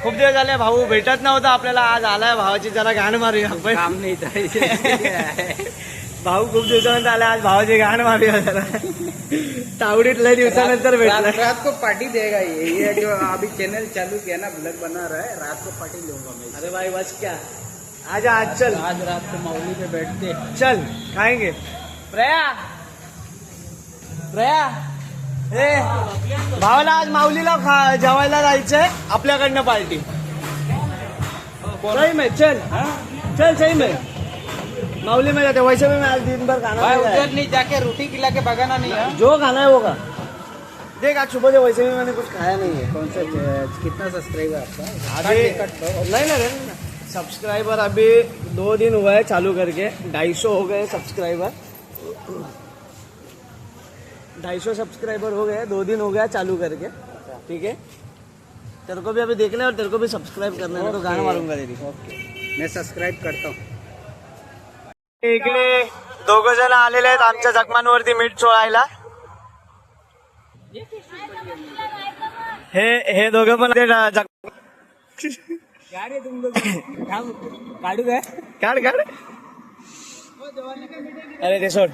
खूप दिवस झाले भाऊ भेटत नव्हता आपल्याला. आज आलाय भावाची जरा घाण मारूया आपण. काम नाही भाऊ खूप दिवसानंतर आला. आज भावाची घाण मारूया जरा. तावडीत लय दिवसानंतर भेटला. रात को पार्टी देगा ये जो अभी चैनल चालू किया ना, ब्लॉग बना रहा है, रात को पार्टी लूंगा मैं. अरे भाई बस क्या, आज चल. आज रात को मौली पे बैठते चल खाएंगे. प्रया हे भावाला आज माऊलीला जेवायला जायचंय. आपल्याकडनं पार्टी. सही में चल. चल सही में माऊली में जाते. वैसे भी मैं आज दिन भर खाना उधर नहीं जाके रोटी खिला के भगाना नहीं है. जो खाना है वो खा. देख आज सुबह से वैसे भी मैंने कुछ खाया नहीं है. कौन सा कितना सब्सक्राइबर आपका? अभी नहीं सब्सक्राइबर अभी 2 दिन हुआ है चालू करके. 250 हो गए सब्सक्राइबर. 250 सब्सक्राइबर हो गए. 2 दिन हो गया चालू करके. ठीक है, तेरे को भी अभी देखना है और तेरे को भी सब्सक्राइब करना है. तो गाना मारूंगा तेरी. मैं सब्सक्राइब करता हूँ. इकडे 2 जण आलेले आहेत आमच्या जखमांवरती मीठ चोळायला. हे दोघं पण काढू काय. काढ अरे ते सोड.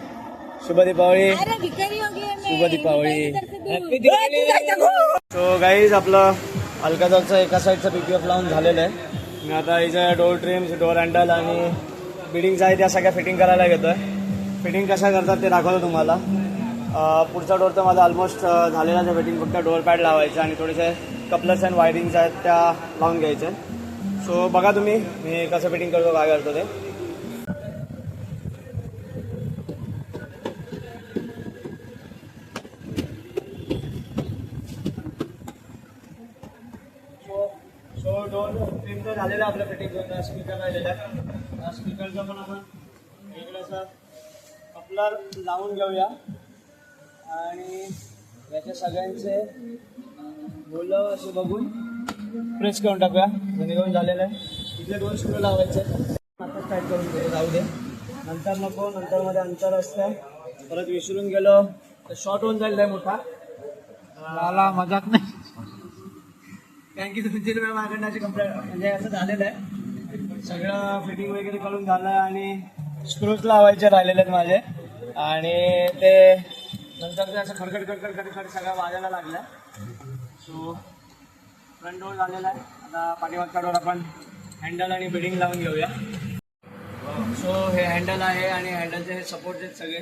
शुभ दीपावली. शुभ दीपावली. सो गाईज आपलं अलकादाचं एका साईडचं PPF लावून झालेलं आहे. मी आता इथं डोर ट्रिम्स, डोर हँडल आणि बिडिंग्स आहे त्या सगळ्या फिटिंग करायला घेतोय. फिटिंग कशा करतात ते दाखवतो तुम्हाला. पुढचा डोर तर माझा ऑलमोस्ट झालेला आहे फिटिंग. फक्त डोर पॅड लावायचं आणि थोडेसे कपलर्स अँड वायरिंग्स आहेत त्या लावून घ्यायचे. सो बघा तुम्ही मी कसं फिटिंग करतो, काय करतो ते. सो डोर ट्रिम तर झालेलं आहे आपलं फिटिंग करून. स्पीकर राहिलेला आहे. स्पीकरचा पण आपण वेगळासा कपलर लावून घेऊया आणि याच्या सगळ्यांचे बोलं असे बघून प्रेस करून टाकूया. जेणेकरून झालेलं आहे. इथले 2 स्क्रू लावायचे. आता टाईट करून घेतो, जाऊ दे. नंतर नको, नंतर मध्ये अंतर असतं. परत विसरून गेलो तर शॉर्ट होऊन जाईल लय मोठा. मला मजाक नाही. कारण की तुमची माझ्याकडनं अशी कंप्लेंट म्हणजे असं झालेलं आहे. सगळं फिटिंग वगैरे करून झालं आणि स्क्रूज लावायचे राहिलेले आहेत माझे. आणि ते नंतर ते असं खडखड सगळं वाजायला लागलं. सो फ्रंट डोर झालेला आहे. आता पाठीमागचा डोर आपण हँडल आणि बिडिंग लावून घेऊया. सो हे हँडल आहे आणि हँडलचे हे सपोर्ट आहेत सगळे.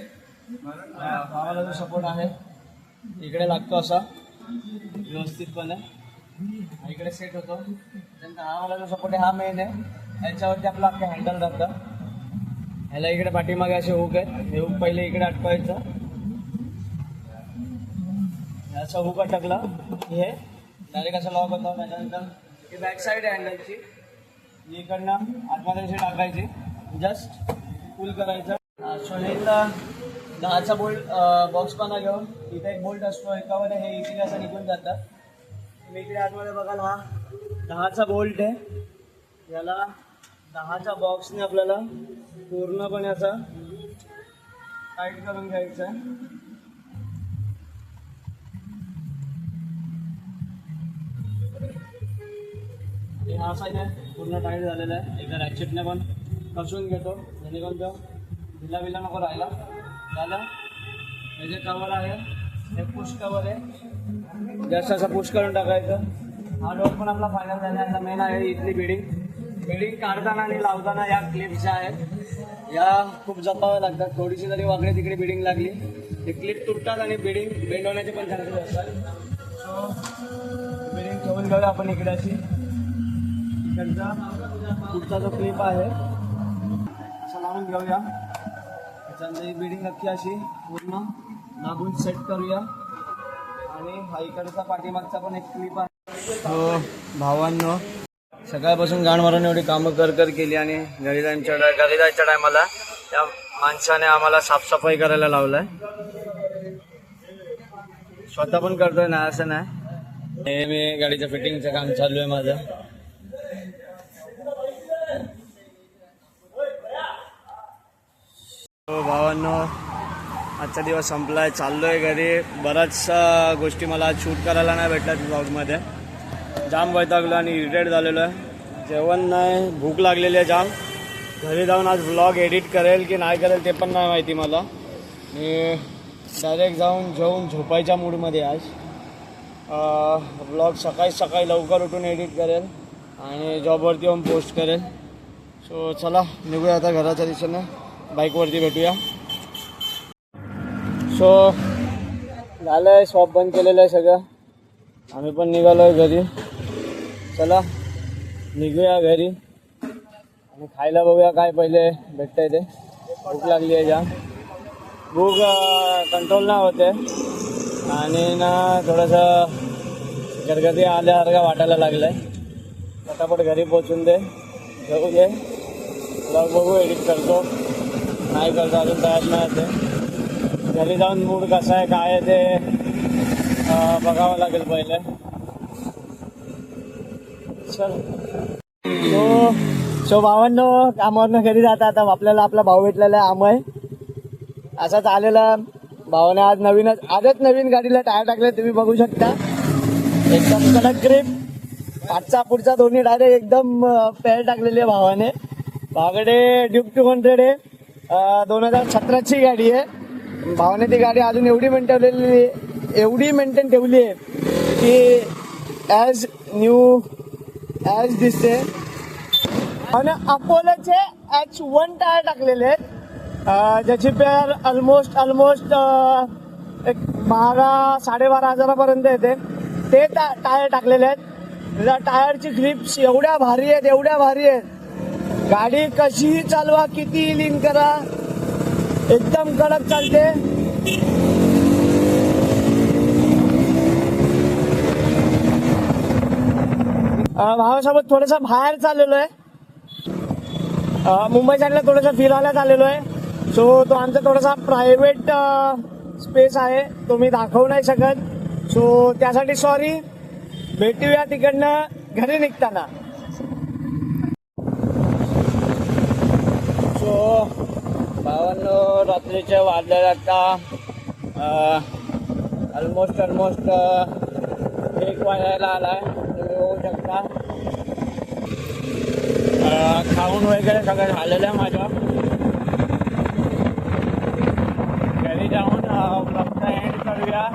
भावाला जो सपोर्ट आहे इकडे लागतो असा व्यवस्थितपणे. इकडे सेट होतो. त्यानंतर हा वाला जो सपोर्ट आहे हा मेन आहे. ह्याच्यावरती आपलं अख्खं हँडल राहतं. ह्याला इकडे पाठीमागे असे हुक आहेत. हे हुक पहिले इकडे अटकवायचं. असं हुक अटकला हे डायरेक्ट असं लॉक होतं. त्याच्यानंतर ही बॅक साईड आहे हँडलची. इकडनं आतमध्ये अशी टाकायची. जस्ट पुल करायचं. सो हे 10चा बोल्ट बॉक्स पाना घेऊन इथे एक बोल्ट असतो एकावर हे इकडे असं निघून जातं. तुम्ही इकडे आतमध्ये बघाल हा 10चा बोल्ट आहे. याला 10च्या बॉक्सने आपल्याला पूर्णपणे असा टाईट करून घ्यायचं आहे. हा साईड आहे पूर्ण टाईट झालेला आहे. एकदा रॅकेटने पण कसून घेतो जेणेकरून तो ढिला बिला नको राहायला. झालं हे जे कवर आहे हे पुश कवर आहे. जास्त असं पुश करून टाकायचं. हा डोर पण आपला फायनल झाला. मेन आहे इथली बिल्डिंग काढताना आणि लावताना या क्लिप्स ज्या आहेत या खूप जपाव्या लागतात. थोडीशी जरी वाकडे तिकडे बिल्डिंग लागली ते क्लिप तुटतात आणि बिल्डिंग बेंड होण्याचे पण चान्सेस असतात. सो बिल्डिंग ठेवून घेऊया आपण इकडे अशी. इकडचा पुढचा जो क्लिप आहे असं लावून घेऊया. त्याच्यानंतर ही बिल्डिंग अख्खी अशी पूर्ण लागून सेट करूया. आणि हा इकडचा पाठीमागचा पण एक क्लिप आहे. हो भावांनो, सकाळपासून गाण मारून एवढी कामं कर केली आणि घरी जायच्या टायमाला त्या माणसाने आम्हाला साफसफाई करायला लावलाय. स्वतः पण करतोय ना असं नाही. हे मी गाडीचं फिटिंगचं काम चालू आहे माझं. हो भावांनो, आजचा दिवस संपलाय. चाललोय घरी. बऱ्याचशा गोष्टी मला आज शूट करायला नाही भेटल्यात ब्लॉगमध्ये. जाम वैतागलो आणि इरिटेट झालेलो आहे. जेवण नाही, भूक लागलेली आहे जाम. घरी जाऊन आज ब्लॉग एडिट करेल की नाही करेल ते पण नाही माहिती मला. मी डायरेक्ट जाऊन जेवून झोपायच्या मूडमध्ये आज. ब्लॉग सकाळी लवकर उठून एडिट करेल आणि जॉबवरती येऊन पोस्ट करेल. सो चला निघूया आता घराच्या दिशेने. बाईकवरती भेटूया. सो झालं आहे, शॉप बंद केलेलं आहे सगळं. आम्ही पण निघालो आहे घरी. चला निघूया घरी आणि खायला बघूया काय पहिले भेटतंय ते. भूक लागली आहे जाम. भूक कंट्रोल नाही होते आणि ना थोडंसं गरगदी आल्यासारखं वाटायला लागलं आहे. पटापट घरी पोचून दे, जाऊ दे. ब्लॉग बघू एडिट करतो नाही करतो अजून तयार नाही होते. घरी जाऊन मूड कसा आहे काय आहे ते बघावं लागेल पहिले. चल सो भावांनो, कामावरनं घरी जाता आता आपल्याला आपला भाऊ भेटलेला आहे अमय. असाच आलेला भावाने आजच नवीन गाडीला टायर टाकले तुम्ही बघू शकता. एकदम कडक ग्रिप. पाठचा पुढचा दोन्ही डायरेक्ट एकदम पेअर टाकलेली आहे भावाने. भावाकडे ड्यूक 200 आहे. 2017ची गाडी आहे. भावाने ती गाडी अजून एवढी मेंटेन ठेवली आहे की ॲज न्यू ॲज दिसते. आणि अपोलोचे H1 टायर टाकलेले आहेत ज्याची पेअर ऑलमोस्ट एक 12-12.5 हजारापर्यंत येते. ते टायर टाकलेले आहेत. त्या टायरची ग्रिप्स एवढ्या भारी आहेत. गाडी कशीही चालवा, कितीही लीन करा, एकदम कडक चालते. भावासोबत थोडंसं बाहेर चाललेलो आहे. मुंबई साईडला थोडंसं फिरायला चाललेलो आहे. सो तो आमचा थोडासा प्रायव्हेट स्पेस आहे, तो मी दाखवू नाही शकत. सो त्यासाठी सॉरी. भेटूया तिकडनं घरी निघताना. सो भावांनो, रात्रीच्या वाजल्या आता ऑलमोस्ट 1 वाजायला आलाय. तुम्ही बघू शकता. खाऊन वगैरे सगळं झालेलं आहे माझं. घरी जाऊन ब्लॉगचा एंड करूया,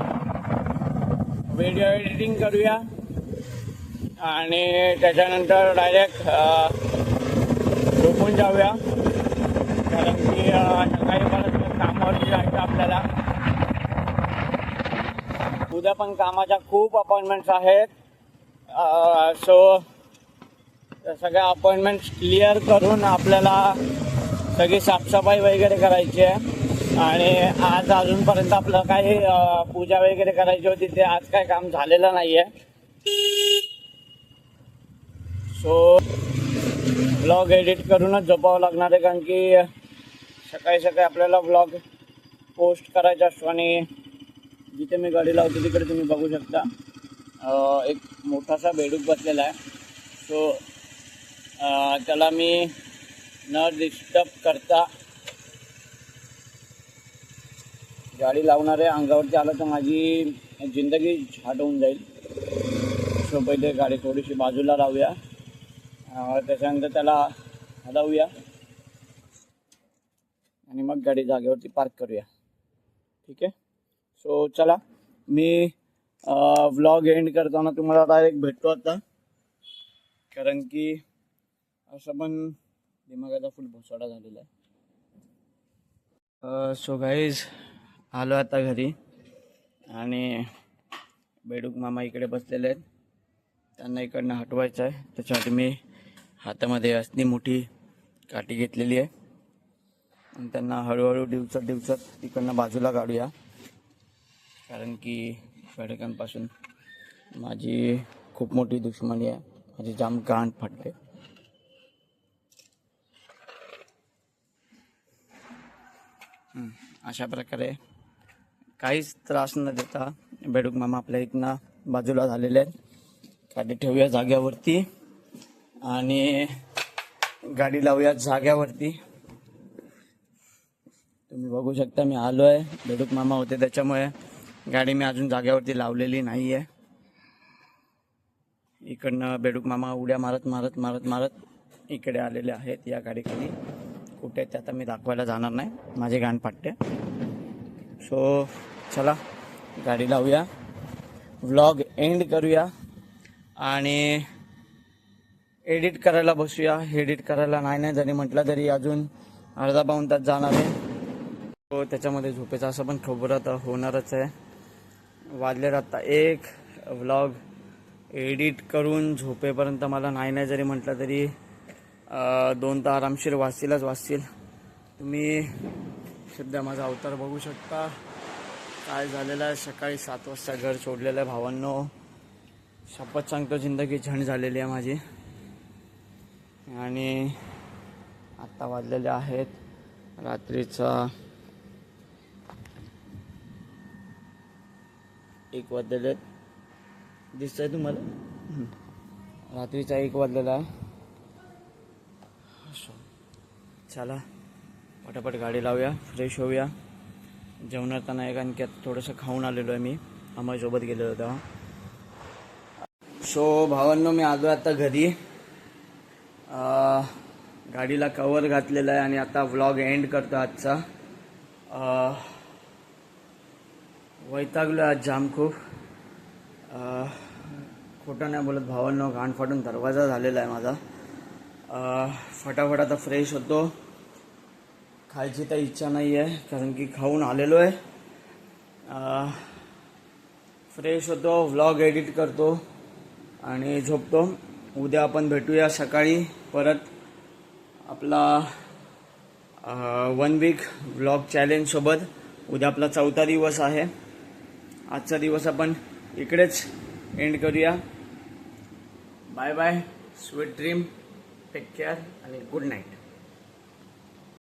व्हिडिओ एडिटिंग करूया आणि त्याच्यानंतर डायरेक्ट झोपून जाऊया. कारण की सकाळी परत कामावरती जायचं आपल्याला. उद्या पण कामाच्या खूप अपॉइंटमेंट्स आहेत. सो सगळ्या अपॉइंटमेंट्स क्लिअर करून आपल्याला सगळी साफसफाई वगैरे करायची आहे. आणि आज अजूनपर्यंत आपलं काही पूजा वगैरे करायची होती ते आज काय काम झालेलं नाही आहे. सो ब्लॉग एडिट करूनच झोपावं लागणार आहे कारण की सकाळी आपल्याला ब्लॉग पोस्ट करायचा असतो आणि जिथे मी गाडी लावतो तिकडे तुम्ही बघू शकता एक मोठासा बेडूक बसलेला आहे. सो त्याला मी न डिस्टर्ब करता गाडी लावणार आहे. अंगावरती आलं तर माझी जिंदगी झाट होऊन जाईल. सो पहिले गाडी थोडीशी बाजूला लावूया, त्याच्यानंतर त्याला हलवूया आणि मग गाडी जागेवरती पार्क करूया. ठीक आहे. सो चला, मी व्लॉग एंड करताना तुम्हाला डायरेक्ट भेटतो आता, कारण की असं पण दिमागाचा फुल भोसाडा झालेला आहे. सो गाईज, आलो आता घरी आणि बेडूक मामा इकडे बसलेले आहेत. त्यांना इकडनं हटवायचं आहे, त्याच्यासाठी मी हातामध्ये असली मोठी काठी घेतलेली आहे आणि त्यांना हळूहळू दिवसात तिकडनं बाजूला काढूया, कारण की बेडकांपासून माझी खूप मोठी दुश्मनी आहे. माझी जाम गांड फाटते. अशा प्रकारे काहीच त्रास न देता बेडूक मामा आपल्या इथनं बाजूला झालेले आहेत. गाडी ठेवूया जाग्यावरती आणि गाडी लावूया जाग्यावरती. तुम्ही बघू शकता मी आलो आहे. बेडूक मामा होते त्याच्यामुळे गाडी मी अजून जाग्यावरती लावलेली नाही आहे. इकडनं बेडूक मामा उड्या मारत मारत मारत मारत इकडे आलेले आहेत या गाडीखाली. कुठे ते आता मी दाखवायला जाणार नाही, माझे गाण फाटते. सो चला, गाडी लावूया, व्लॉग एंड करूया आणि एडिट करायला बसूया. एडिट करायला नाही जरी म्हटलं तरी अजून अर्धा पाऊण तास जाणार आहे. तो त्याच्यामध्ये झोपेचा असं पण खबर आता होणारच आहे. वाजले आता 1. व्लॉग एडिट करून झोपेपर्यंत मला नाही जरी म्हटलं तरी 2 तर आरामशीर वाचतील. तुम्ही सध्या माझा अवतार बघू शकता काय झालेलं आहे. सकाळी 7 वाजता घर सोडलेलं आहे भावांनो. शपथ सांगतो, जिंदगी झंड झालेली आहे माझी. आणि आत्ता वाजलेले आहेत रात्रीचा 1 वाजलेले दिसतंय तुम्हाला. रात्रीचा 1 वाजलेला आहे. चला पटापट गाडी लावूया, फ्रेश होऊया. जेवणात एक आणखी थोडंसं खाऊन आलेलो आहे मी, आम्हासोबत गेलेलो तेव्हा. सो भावांनो, मी आलो आता घरी. गाडीला कवर घातलेला आहे आणि आता व्लॉग एंड करतो आजचा. वैतागलो आज जाम खूप. खोटं नाही बोलत भावांनो, घाण फाटून दरवाजा झालेला आहे माझा. फटाफट आता फ्रेश होतो. खायची तर इच्छा नाही आहे कारण की खाऊन आलेलो आहे. फ्रेश होतो, व्लॉग एडिट करतो आणि झोपतो. उद्या आपण भेटूया सकाळी परत आपला 1 वीक व्लॉग चॅलेंजसोबत. उद्या आपला 4था दिवस आहे. आजचा दिवस आपण इकडेच एंड करूया. Bye bye, sweet dream, take care आणि गुड नाईट.